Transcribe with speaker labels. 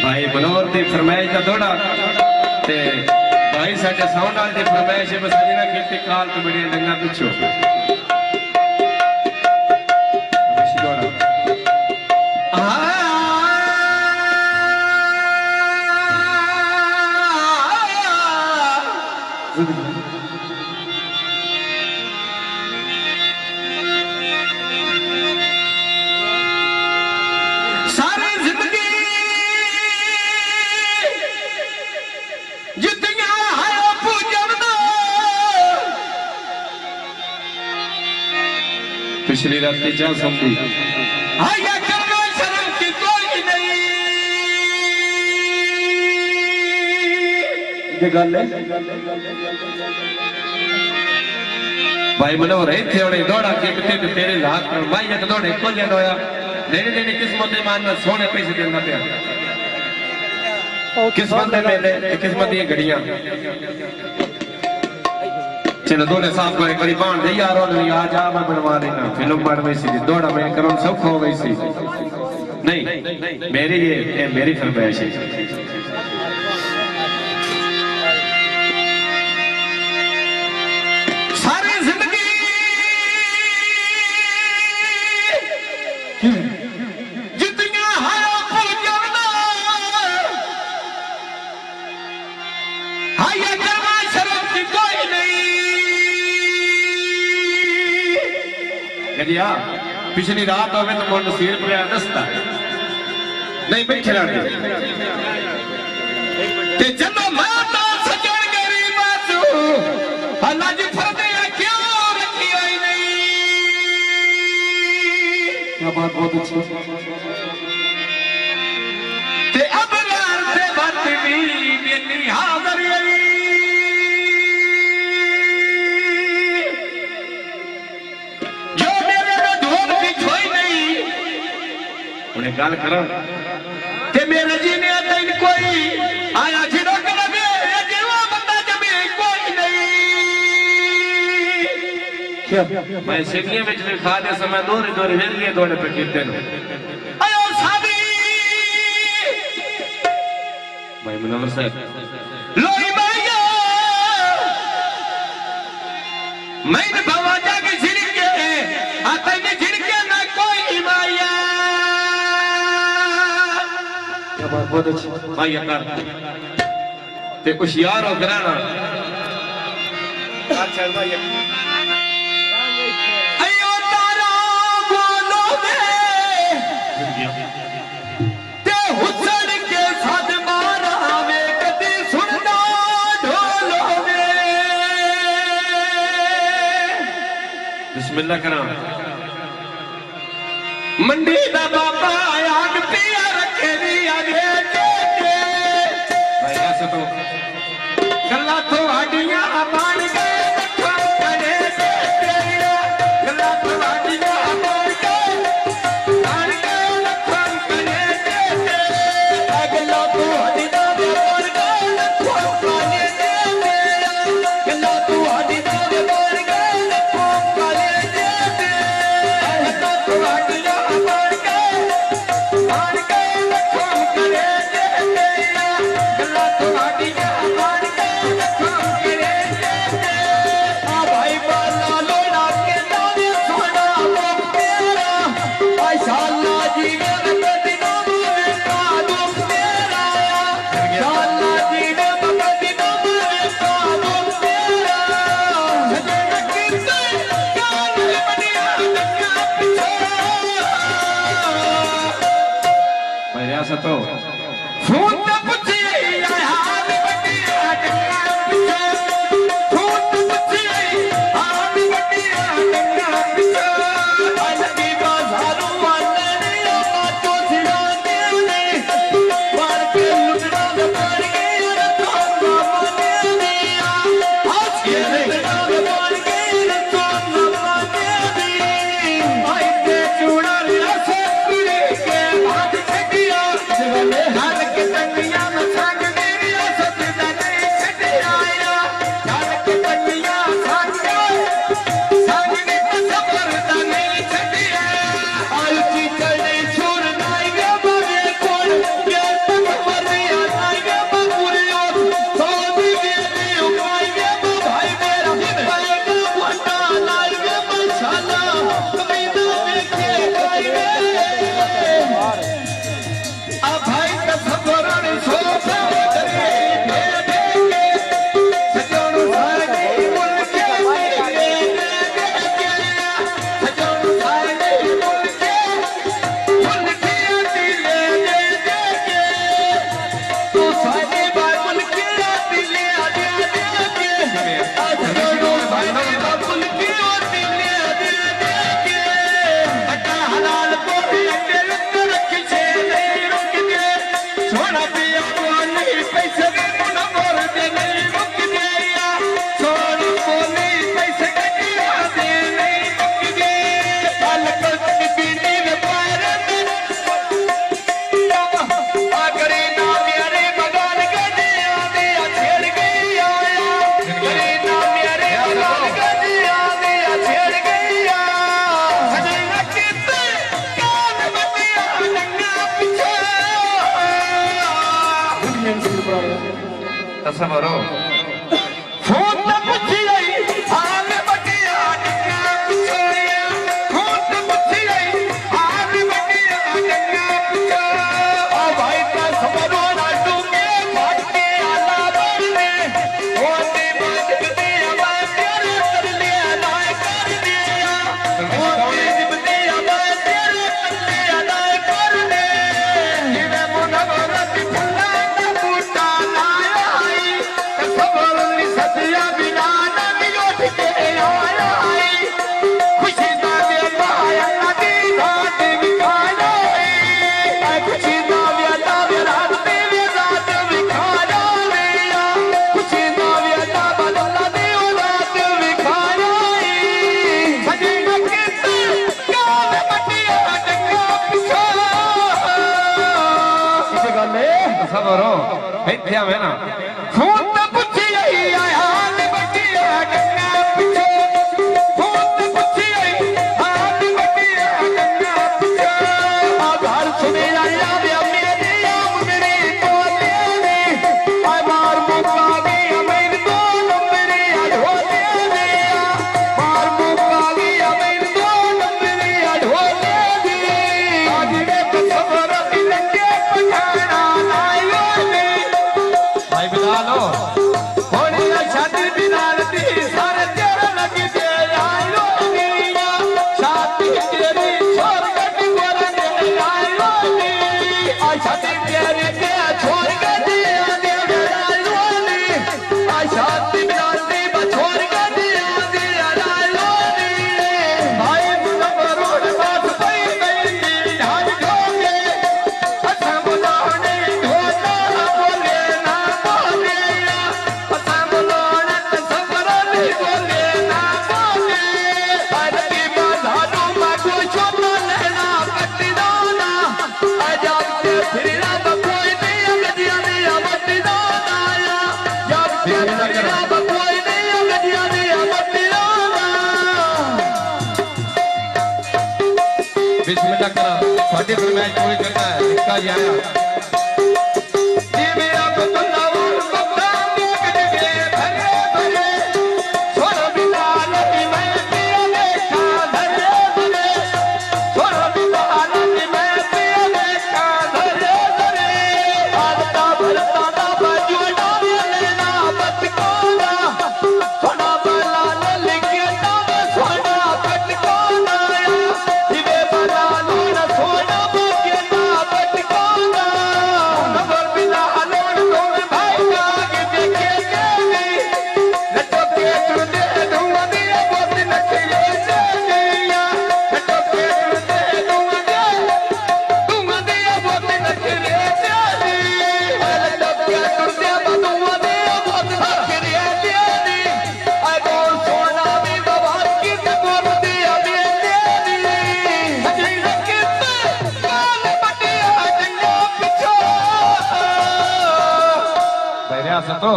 Speaker 1: भाई मनोहर की फरमाइश का दौड़ा ते भाई साडे साउंड वाले की फरमाइश है बस अजना खेती काल तो बड़ी डंगा पिछो पिछली रात की जा सुनती शर्म की कोई नहीं ये गल है भाई मनोहर थे उन्हें दौड़ा के पिते तेरे हाथ पर भाई एक दौड़े को ले होया लेने देने किस्मत ईमान में सोने पैसे देना पे किस्मत में मेले किस्मत ये घड़ियां चलो दोने साफ को एक बारी बांध दे यार और आज आ मैं बनवा देना फिल्म बन गई सी दौड़ा मैं करूं सब खो गई सी नहीं मेरी ये मेरी फरमाइश है सारी जिंदगी जितनी हाय फुल जाना हाय करवा शर्म की कोई नहीं गजिया पिछली रात होवे तो मोन सिर पे दस्ता नहीं बैठे लड़के ते जब माता सजन गरीब आसू अल्लाह जी फरदे क्यों रखी आई नहीं क्या बात बहुत अच्छी ते अब लाल से बात भी बेनी हाजिर आई गल करो ते मेरे जी ने तेन कोई आया छिड़ो कर दे जीवा बंदा जमे कोई नहीं मैं सिंगिया में लिखा दे समय दूर दूर वेलिए दौड़े पे कीते नो आयो सादी भाई मनोहर साहब लोई भैया मैं बाबा जाके छिड़के आता ने छिड़के ना कोई माया बहुत अच्छी भाई कर ते होशियार हो कराना अच्छा भाई अयो तारा बोलो वे ते हुसैन के साथ मारा वे कदी सुनना ढोलो वे बिस्मिल्लाह करा मंडी दा बाबा आग पिया रखे दी आगे भाई ऐसे तो गल्ला तो हड्डियां बांध के रखा करे से तेरा गल्ला तो हड्डियां बांध के रखा करे से तेरा गल्ला तो हड्डियां बांध के रखा करे से तेरा गल्ला तो हड्डियां बांध के रखा करे से तेरा गल्ला तो हड्डियां बांध के रखा करे से तेरा गल्ला तो हड्डियां बांध के रखा करे से तेरा भाई बाला लोड़ा के दाने सोना बाप तेरा माशाअल्लाह जी मेरे दिनों में कादम तेरा माशाअल्लाह जी मेरे दिनों में कादम तेरा सजना किसे कान बनिया धक्का पिछड़ा भाई ऐसा तो फोन न पूछी हाल बनिया धक्का पिछड़ा फोन न पूछी हाल बनिया धक्का पिछड़ा अलगी बाजारों वाले ने बातों सिराने ने मार के लुटना मार के रखा माने दिया आज के लुटना मार के रखा माने दी भाई के चूड़ा से पूरे के हाथ छकिया हर के तसवरो फोन न पुछी आई हाल बटिया डंगा पिछोया फोन न पुछी आई हाल बटिया डंगा पिछो ओ भाई तसवरो ना डूंगे भाग के आला बरने होती बात कदी अब तेरे कर लिया ना कर दिया होती जिबदी अब तेरे कर लिया ना कर दे जिवे मुनवरत फुल्ला का बूटा लाया आई तसवरो सतिया बिना नदी उठ के आया आई खुशी ना वेला नदी घाट विखाया आई खुशी ना वेला रात विखाया खुशी ना वेला नदी रात विखाया सजी नकित काल बटिया डंगा पिछो इसे गले तसवरो इत्या में ना खून न पुछी आई हाल बटिया डंगा पिछो खून न पुछी आई हाल बटिया डंगा पिछो आधार सुने आया वे मेरी आम मेरी तोले ने आय मार मुका गई अमीर दो नंबरी अढ़ोले ने मार मुका गई अमीर दो नंबरी अढ़ोले ने आज वे तसवरो लगे पठाना लायो ने भाई बिलालो होड़ी शादी बिलाल दी सारे तेरे लग के आयो नीया शादी तेरी छोड़ के गोरने आयो नी आ शादी तेरी के छोड़ के आयो नी आ शादी बिलाल दी छोड़ के आयो नी भाई मुनवरोड बात पई गई ढाल ढोगे अच्छा बुलाने ढोला बोले ना बोले अच्छा बुलाने तसवरो नहीं बोले ना बोले अरे बाधानो मागो छोटा लेना पट्टी दाना आजाद के फिरना बकोई नहीं गदिया नहीं पट्टी दाना जब के फिरना बकोई नहीं गदिया नहीं पट्टी दाना 20 मिनट का छोटी फरमाइश पूरी करता है इसका जी आया जी मेरा बतला और बता देख के भरे भरे छोड़ बिलाल की मैं पिया देखा धरे धरे छोड़ बिलाल की मैं पिया देखा धरे धरे आलता भरता ना बाजू लेना बतकोना सोना बलाल लिखे तब सोना बतकोना जिवे बलाल न सोना बोके ना बतकोना नवर बिलाल तुम भाई का देखे देवी लटो के तुझे दूंगा दिया बहुत नखरे से दिया लटो के तुझे दूंगा दिया बहुत नखरे से दिया लटो के तुझे दूंगा दिया बहुत नखरे से दिया आई बोल सोना भी बाबा की बोल दिया बेटे सजी रखित काल बटिया डंगा पिछो बैरिया सतो